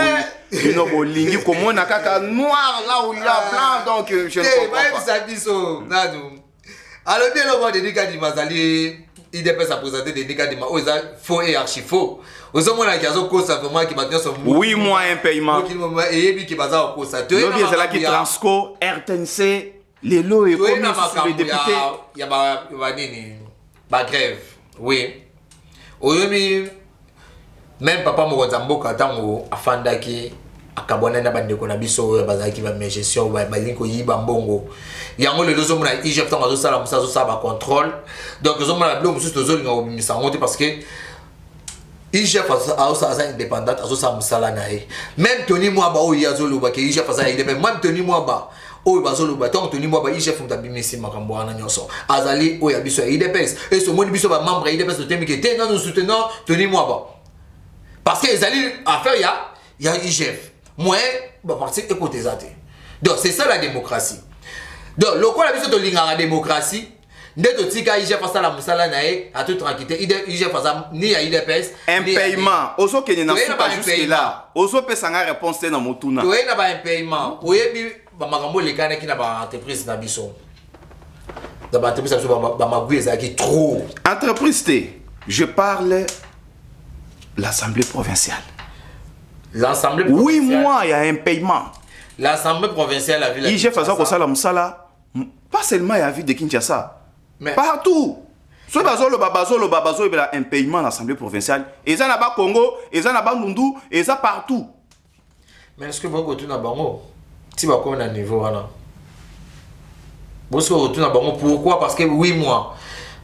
bino bolingi komona kaka noir là où il y a blanc donc je ne comprends pas biso nanu alors bien le mode Denis Kadima bazali IDPS a présenté Denis Kadima aux faux et archi faux aux hommes là qui ont cause vraiment qui maintenant sont 8 mois un paiement et puis qui bazar cause ça tu es qui Transco RTNC les lots et comme les députés il y a ba nini ba grève oui oyomi même papa mokonza mboka tango afandaki akabwana na bandeko na biso bazaki ba gestion ba balinko yiba mbongo yango le lozo mona IGF tango zo sala musa zo sa ba contrôle donc zo mona blo musu to zo linga obimisa ngote parce que IGF a sa indépendante azo sa musala na e même Tony Mwaba o yazo loba ke IGF sa indépendant même Tony Mwaba o bazo loba tango Tony Mwaba IGF mutabimisi makambo wana nyoso azali o ya biso ya IDPS et ce moni biso ba membre ya IDPS to temike tenga nous soutenant Tony Mwaba parce que les alliés à faire il y a IGF moi bah partir écouter ça donc c'est ça la démocratie donc le quoi la vision de la démocratie dès que tika IGF face à la musala nae à toute tranquillité IGF face à ni à IDPS un paiement oso que n'a pas jusque là oso peut s'en réponse dans motuna tu es un paiement oyebi ba makambo le kana ki na ba entreprise na biso da ba entreprise ba magoueza qui trop entreprise je parle l'Assemblée provinciale. L'Assemblée provinciale. 8 mois, il y a un paiement. L'Assemblée provinciale a vu la IGF faisant ça la musala. Pas seulement il y a vu de Kinshasa. Mais partout. Ce bazolo il y a un paiement à l'Assemblée provinciale. Et ça n'a pas Congo, et ça n'a pas Nundu, et ça partout. Mais est-ce que vous avez un bango? Si vous avez un niveau là. Vous avez un bango pourquoi? Parce que 8 mois.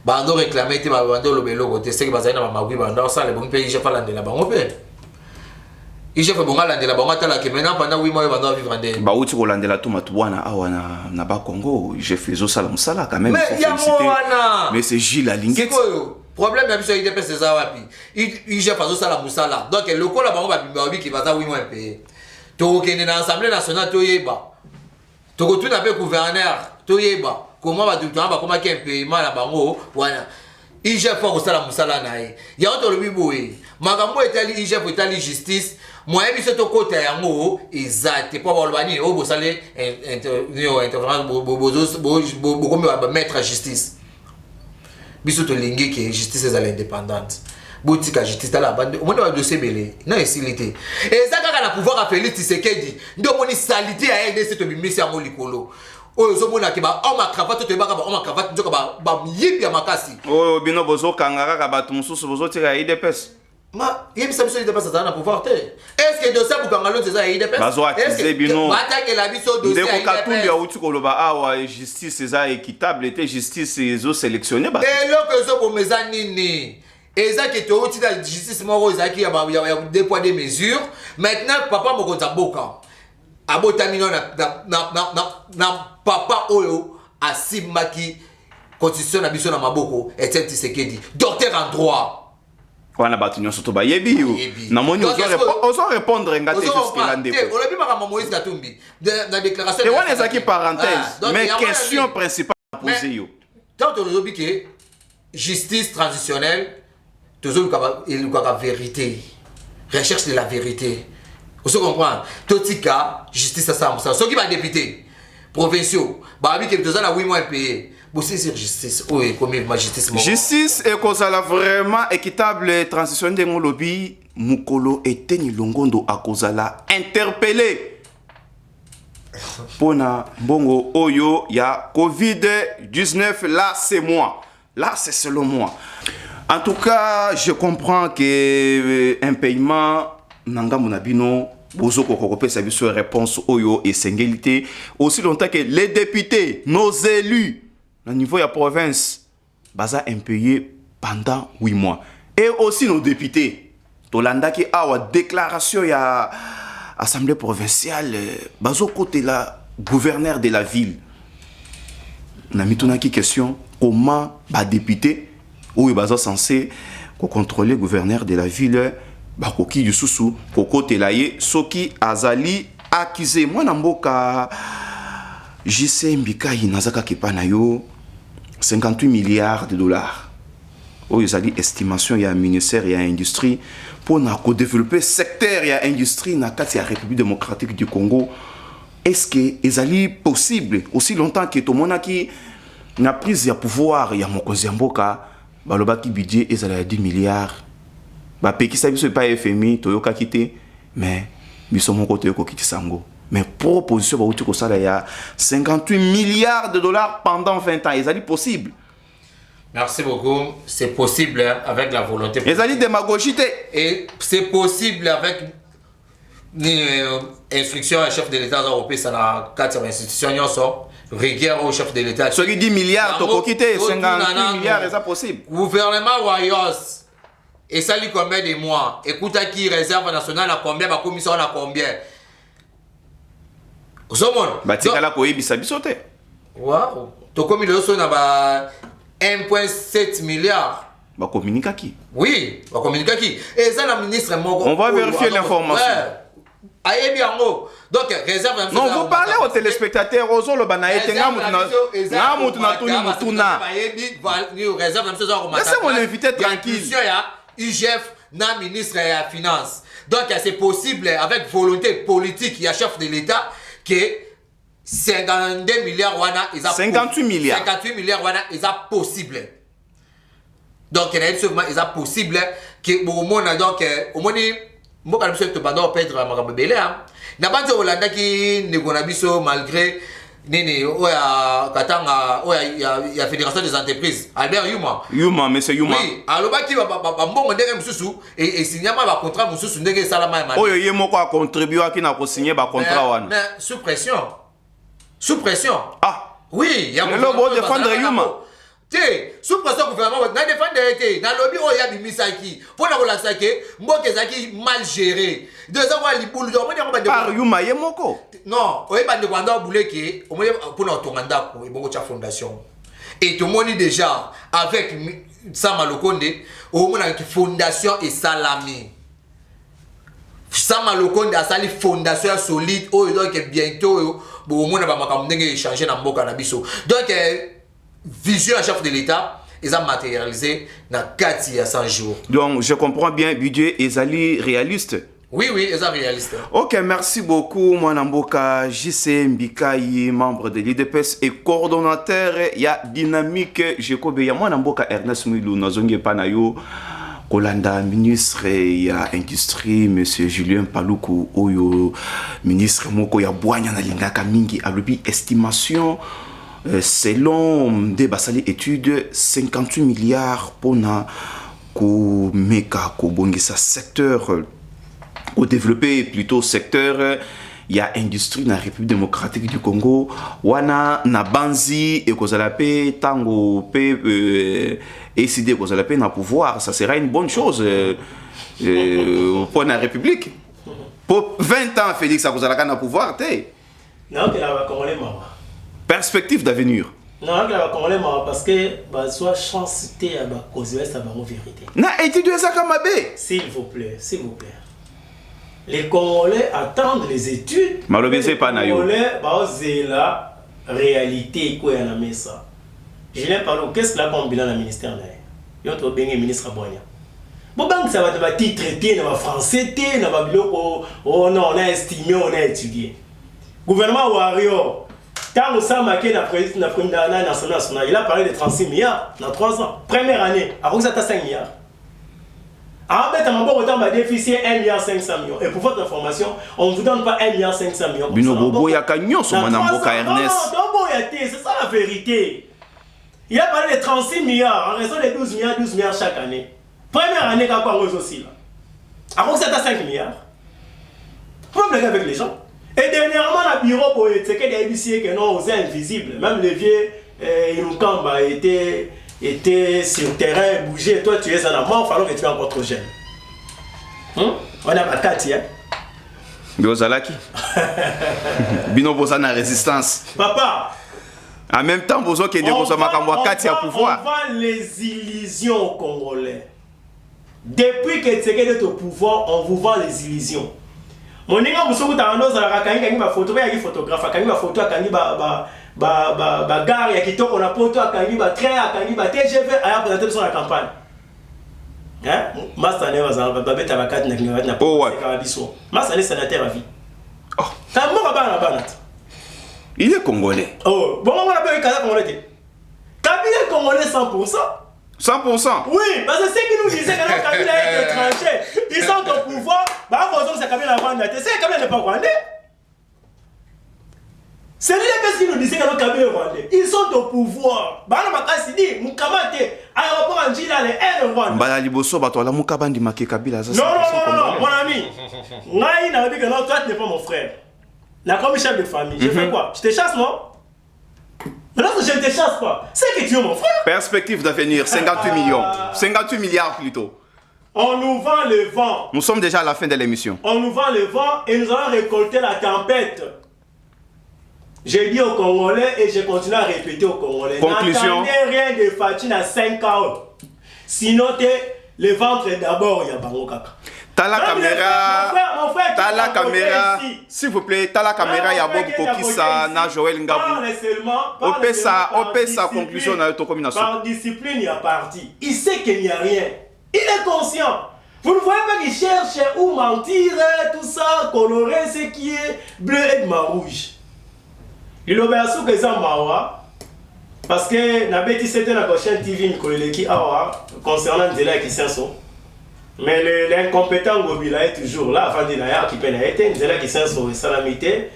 Bando réclamé te bando le belo côté c'est que bazana ma magui bando ça le bon pays j'ai pas landé la bango pe il j'ai fait bon landé la bango tala que maintenant pendant 8 mois bando vivre ndé ba uti ko landé la tout matwana awana na ba Congo j'ai fait zo salam sala quand même mais ya moana mais c'est Gilles Alinguet problème ya biso IDPS c'est ça wapi il j'ai fait zo sala musala donc le ko la bango ba bimba qui va ça 8 mois payer to kende na assemblée nationale to yeba to ko tuna pe gouverneur to yeba comment va tout va comment qu'un paiement la bango voilà IGF pour ça la musala nae ya auto le biboé makambo etali IGF etali justice moi biso to côté yango exact pour ba bani o bo salé intervenant bo comme ba mettre à justice biso to lingi que justice est indépendante botika justice la bande on doit dossier belé na esilité et ça quand la pouvoir à Félix Tshisekedi ndo moni salité à RDC to bimisi yango likolo oyo zomona ke ba oma cravate to baka ba oma cravate nzoka ba yibi ya makasi oyo bino bozo kanga kaka bato mususu bozo tira IDPS ma yebi sa biso IDPS ça na pouvoir te est-ce que dossier bukanga lo c'est ça IDPS bazo attiser bino batake la biso dossier ndeko katumbi ya uti koloba awa justice ça équitable était justice zo sélectionné ba et lo que zo bomeza nini eza que to uti la justice moko ezaki ya deux poids deux mesures maintenant papa mokonza boka abotami na papa oyo asimaki constitution na biso na maboko Etienne Tshisekedi docteur en droit wana batu nyonso to bayebi yo na moni ozo répondre ngate jusque là ndeko olobi makama Moïse Katumbi na déclaration et wana ezaki parenthèse mais question principale posée yo tant to lobi que justice transitionnelle toujours la vérité recherche de la vérité. Vous comprenez? Totika, justice à ça. Ceux qui va député, provinciaux, babi qui est à 8 mois payé. Vous saisir justice. Oui, comme ma justice. Justice est cause la vraiment équitable transition de mon lobby. Mukolo et Teni Longondo à cause la interpellé. Pona bongo oyo ya Covid-19 là c'est moi. Là c'est selon moi. En tout cas, je comprends que un paiement nanga monabino bozo kokopé sa biso réponse oyo et singulité aussi longtemps que les députés nos élus au niveau de la province baza impayé pendant 8 mois et aussi nos députés tolanda ki awa déclaration ya assemblée provinciale bazo côté la gouverneur de la ville na mituna ki question comment ba député oyo baza censé contrôler gouverneur de la ville bakoki yususu kokote la ye soki azali accusé mwana mboka JC Mbika inazaka kepa na yo 58 milliards de dollars oyo ezali estimation ya ministère ya industrie mpona kodévelopper secteur ya industrie na kati ya République démocratique du Congo. Est-ce que ezali possible aussi longtemps que tomonaki na prise ya pouvoir ya mokonzi ya mboka balobaki budget ezala ya 10 milliards bapekisa biso epai FMI toyokaki te mais biso moko toyokokitisa yango. Mais proposition bauti kosala ya 58 milliards de dollars pendant 20 ans ezali possible? Merci beaucoup. C'est possible avec la volonté. Ezali démagogie te. Et c'est possible avec instruction à chef de l'État européen, ça n'a 4 institutions, rigueur au chef de l'État. Ce qui 10 milliards, tu peux quitter 58 milliards, c'est possible. Gouvernement Wayos, et ça lui combien de mois? Écoute, à qui réserve nationale à combien, ma commission à combien? Bah, tu as la cohébis à bisoter. Waouh, tu commis le son à 1,7 milliard. Bah, communique qui? Oui, bah, communique qui? Et ça, la ministre, on va vérifier l'information. Donc, réserve. Non, vous parlez aux téléspectateurs, aux autres, laissez-moi l'inviter tranquille. IGF, na ministre de la Finance. Donc, c'est possible, avec volonté politique, il y a chef de l'État, que 52 milliards, 58 milliards. 58 milliards, ils sont possible. Donc, il y a possible que au moins, donc, au moins, moi, quand je suis Pedro Amagabele, n'a pas de Hollande qui négocie malgré Katanga, il y a Fédération des entreprises, Albert Yuma. Yuma, monsieur Yuma. Oui, alors, qui va bon et signer un contrat, monsieur Salama. Oh, il y a un contribué qui n'a pas signé un contrat. Mais sous pression. Sous pression. Ah. Oui, il y a un peu défendre Yuma. Sous pression gouvernement, n'a défendre été. Dans le lobby, il y a Misaki. Pour la relation, Mokezaki mal géré. 2 ans, il boule de par Yuma, Yemoko. Non, on est pas de Wanda Bouleke, on est pour notre mandat pour une fondation. Et tout le monde déjà, avec Sama Lokonde, on a une fondation et salami. Sama Lokonde a sali fondation solide, donc bientôt, on va changer dans le cannabis. Donc, vision à chef de l'État, ils ont matérialisé dans 4 à 100 jours. Donc, je comprends bien, budget est réaliste. Oui, ils sont réalistes. Ok, merci beaucoup, Mwanamboka JC Mbikayi, membre de l'IDPS et coordonnateur, il y a Dynamique Jekobe, il y a Mwanamboka Ernest Mwilou, Nozonge Panayo, Kolanda, ministre, il y a Industrie, monsieur Julien Paluku, Oyo, ministre Moko, il y a Boanya Nalingaka Mingi, Alubi, estimation. Selon des basali études, 58 milliards pour na ko meka ko bongisa secteur ou développer plutôt secteur il y a industrie na République démocratique du Congo wana na banzi et kozalape tango pe décider kozalape na pouvoir, ça sera une bonne chose pour la République. Pour 20 ans Félix a kozalaka na pouvoir té. Non, que la Congolais maman. Perspective d'avenir. Non, parce que soit chance à causer ça va en vérité. Na étudié ça comme abbé. S'il vous plaît, s'il vous plaît. Les Congolais attendent les études. Malobé pas na yo. Les Congolais c'est la réalité quoi y a la ça. Je n'ai pas qu'est-ce que la bombe bilan la ministère là. Yo to bien ministre Bonya. Bon banque ça va te titre traité dans français té dans biloko oh non on a estimé on a étudié. Gouvernement Wario quand on s'est marqué la première année nationale, il a parlé de 36 milliards dans 3 ans. Première année, avant ça, tu as 5 milliards. En fait, on va déficit 1,5 milliard. Et pour votre information, on ne vous donne pas 1,5 milliard. Bino Bobo, il y a Cagnon sur Mwanamboka Ernest. Non, c'est ça la vérité. Il a parlé de 36 milliards en raison de 12 milliards chaque année. Première année, quand on a aussi là. Avant ça, tu as 5 milliards. Vous blaguez avec les gens. Et dernièrement, le bureau pour c'est que des huissiers qui non osé invisibles. Même le vieux Inukamba était sur le terrain, bougé. Toi, tu es en amont, il falloir que tu es encore trop jeune. On a pas 4, hein? Biozalaki. Bino Bozana résistance. Papa! En même temps, Bozo qui est négocié à 4 à pouvoir. On vend les illusions aux Congolais. Depuis que tu es au pouvoir, on vous vend les illusions. Mon ninga musoku tando za kangi ba photo ba photographe kangi ba photo kangi ba gare ya kitoko na poto kangi ba train kangi ba TGV aya présenter sur la campagne Hein? Master Né va babé tabakat na kinga na Oh ouais. Master Né sénateur à vie. Oh. Quand moi ba na banat. Il est congolais. Oh, bon on a pas eu Kabila congolais. Kabila est congolais 100%. 100%. Oui, parce que ceux qui nous disaient que Kabila est étranger, ils sont au pouvoir, bah raison c'est Kabila Rwanda. C'est Kabila n'est pas rwandais. C'est lui qui nous disait que Kabila est rwandais. Ils sont au pouvoir. Bah na makasi dit mukamate aéroport en Jila les air Rwanda. Mbala liboso bato la muka bandi make Kabila ça. Non, mon ami. Ngai n'a dit que non, toi tu n'es pas mon frère. Là comme chef de famille, je fais quoi? Je te chasse non? Mais non, je ne te chasse pas. C'est que tu es mon frère. Perspective d'avenir, 58 millions. 58 milliards plutôt. On nous vend le vent. Nous sommes déjà à la fin de l'émission. On nous vend le vent et nous allons récolter la tempête. J'ai dit aux Congolais et je continue à répéter aux Congolais. Conclusion. N'attendez rien de Fatine à 5 ans. Sinon, le ventre d'abord, il y a Bango Kaka. T'as la caméra, mon frère, t'as la caméra, s'il vous plaît, t'as la caméra, il y a Bob Kokissa, na Joël Ngabou. On peut sa conclusion dans le combinaison. Par discipline, il y a parti. Il sait qu'il n'y a rien. Il est conscient. Vous ne voyez pas qu'il cherche où mentir, tout ça, colorer ce qui est bleu et rouge. Il a sous que ça mawa. Parce que na bêti c'était la prochaine TV Nikoleki awa concernant Nzela qui s'en. Mais l'incompétent Gobila est toujours là avant de l'air qui peine à être Nzela qui s'en salamité.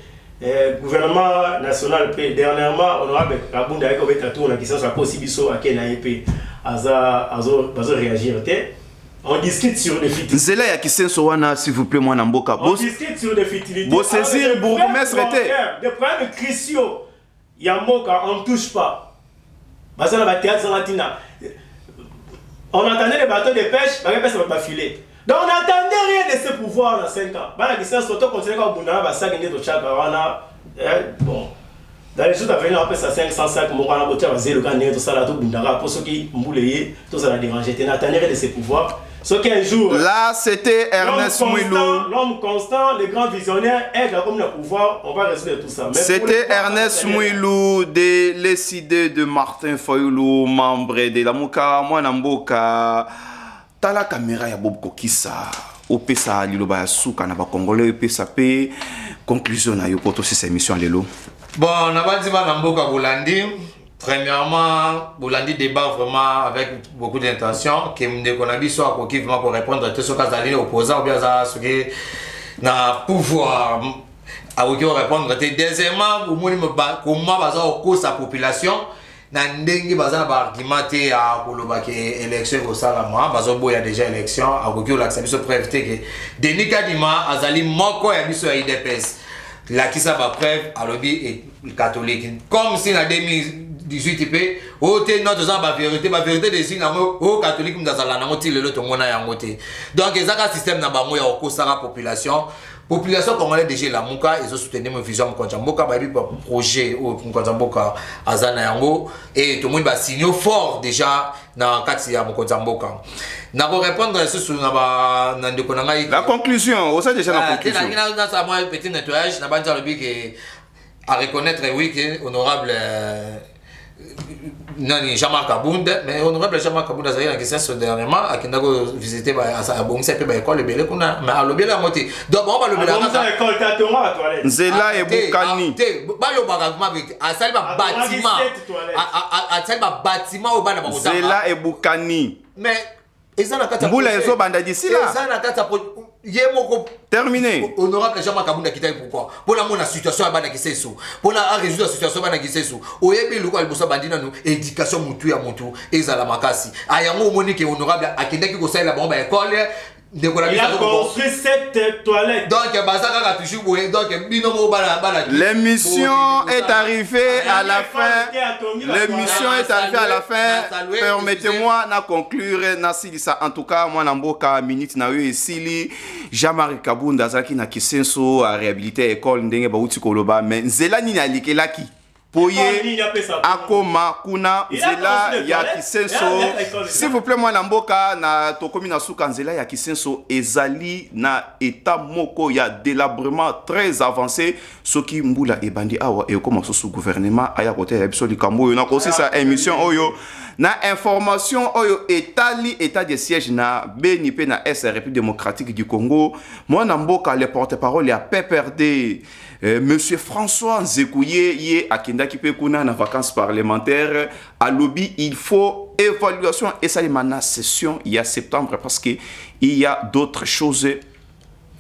Gouvernement national dernièrement honorable Kabunda eko beta tourna qui s'en sa possibiso à Kenya EP azo réagir. On discute sur des futilités. Nzela ya kisenso wana s'il vous plaît moi na mboka. On discute sur des futilités. Bo saisir bourgmestre était. Des problèmes cruciaux. Yamoka on ne touche pas. Parce que on entendait les bateaux de pêche, les pêches ne pas filer. Donc on n'attendait rien de ce pouvoir dans 5 ans. Bon. Dans les jours à venir, on appelle ça 500 sacs, on va avoir 0 gagné, tout ça, là, tout bundara, pour ceux qui mouillent, tout ça, la déranger. On n'attendait rien de ce pouvoir. Ce qu'un jour. Là, c'était Ernest Mouilou. L'homme constant, le grand visionnaire, aide comme le pouvoir, on va résoudre tout ça. C'était Ernest Mouilou, de l'idées de Martin Fayoulou, membre de la Mouka, Mwanamboka. T'as la caméra, ya Bob Kokissa. Opesa liloba ya souka na ba congolais opesa pe conclusion na yo pour cette émission lelo. Bon, on a dit Mwanamboka Bolandi. Premièrement, Bolandi débat vraiment avec beaucoup d'intention. Que Mdekonabi soit vraiment pour répondre à tout ce que les opposants ou bien à ce qui na pouvoir à répondre. Deuxièmement, comment baza sa population na ndenge baza na argumenté à koloba ke élection au salama bazo boya déjà élection à kokio la biso preuve te que Denis Kadima azali moko ya biso ya IDPS la qui ça va preuve à lobby et catholique comme si na 2018 ipé o te notre za ba vérité des signes au catholique mdazala na moti lelo to mona ya ngote donc ezaka système na bango ya okosaka population congolaise déjà la muka ils ont soutenu mon vision Mkonjamboka ba bi projet au Mkonjamboka azana yango et tout le monde va signer fort déjà na kati ya Mkonjamboka na ko répondre à ce sur na ndeko na ngai la conclusion on sait déjà la conclusion dans ça moi petit nettoyage na banja lobi que à reconnaître oui que honorable non Jean-Marc Kabunda mais honorable Jean-Marc Kabunda ça y a question sur dernièrement à Kindako visiter à Bongisa pe ba école belé kuna mais à lobby la moté donc on va lobby la école tatora toilette Nzela et Bukani ba yo bagagement avec à salle bâtiment à salle bâtiment au bana bango Nzela et Bukani mais eza na kata mbula ezo banda d'ici là eza na kata yemoko terminé honorable Jean-Marc Kabunda kita pourquoi pour la mona situation bana kiseso pour la résoudre la situation bana kiseso oyebi luko alibosa bandina no éducation mutu ya mutu ezala makasi ayango monique honorable akendaki ko sala ba école il a construit cette toilette. Donc, l'émission est arrivée à la fin. L'émission est arrivée à la fin. Permettez-moi de conclure. En tout cas, moi, Namboka, minute na eu Sili, Jean-Marie Kabunda, Zaki na kisenso à réhabiliter école ndenge ba uti koloba, mais Nzela ni na likelaki. Poye akoma kuna Nzela ya kisenso s'il vous plaît moi na mboka na tokomi na suka Nzela ya kisenso ezali na état moko ya délabrement très avancé soki mbula ebandi awa et comme sous gouvernement aya côté ya biso likambo yo na kosi sa émission oyo na information oyo etali état de siège na beni pe na est République démocratique du Congo mwana mboka le porte-parole ya PPRD monsieur François Nzekouye ye akendaki pe kuna na vacances parlementaires alobi il faut évaluation et ça na session il y a septembre parce que il y a d'autres choses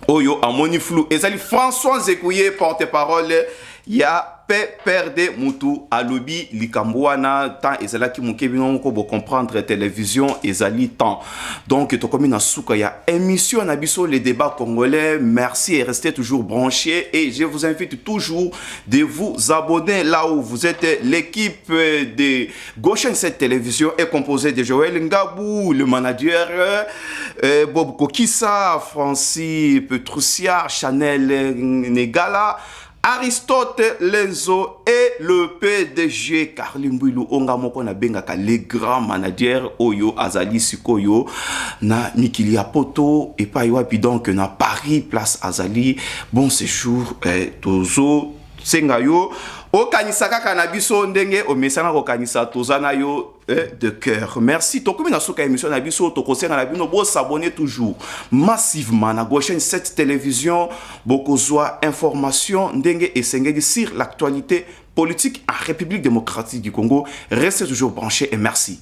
oyo amoni flou ezali François Nzekouye porte-parole ya PPRD mutu alobi likambouana tant ezalaki mukebi noko bo comprendre télévision ezali temps donc tokomi na suka ya émission na biso les débats congolais. Merci et restez toujours branchés et je vous invite toujours de vous abonner là où vous êtes. L'équipe de Gauche cette télévision est composée de Joël Ngabou, le manager, Bob Kokissa, Francis Petroussiard, Chanel Negala, Aristote Lenzo et le PDG Carly Mbouilou onga moko na bengaka les grands managers oyo azali sikoyo na Nikilia Poto et pa wapi donc na Paris place azali bon séjour tozo sengayo okanisa kaka na biso ndenge omesana kokanisa tozana yo de cœur. Merci. Tokomi na soka émission na biso tokosenga na bino bo s'abonner toujours massivement na Gauche 7 télévision bokozwa information ndenge esengeli sur l'actualité politique en République démocratique du Congo. Restez toujours branchés et merci.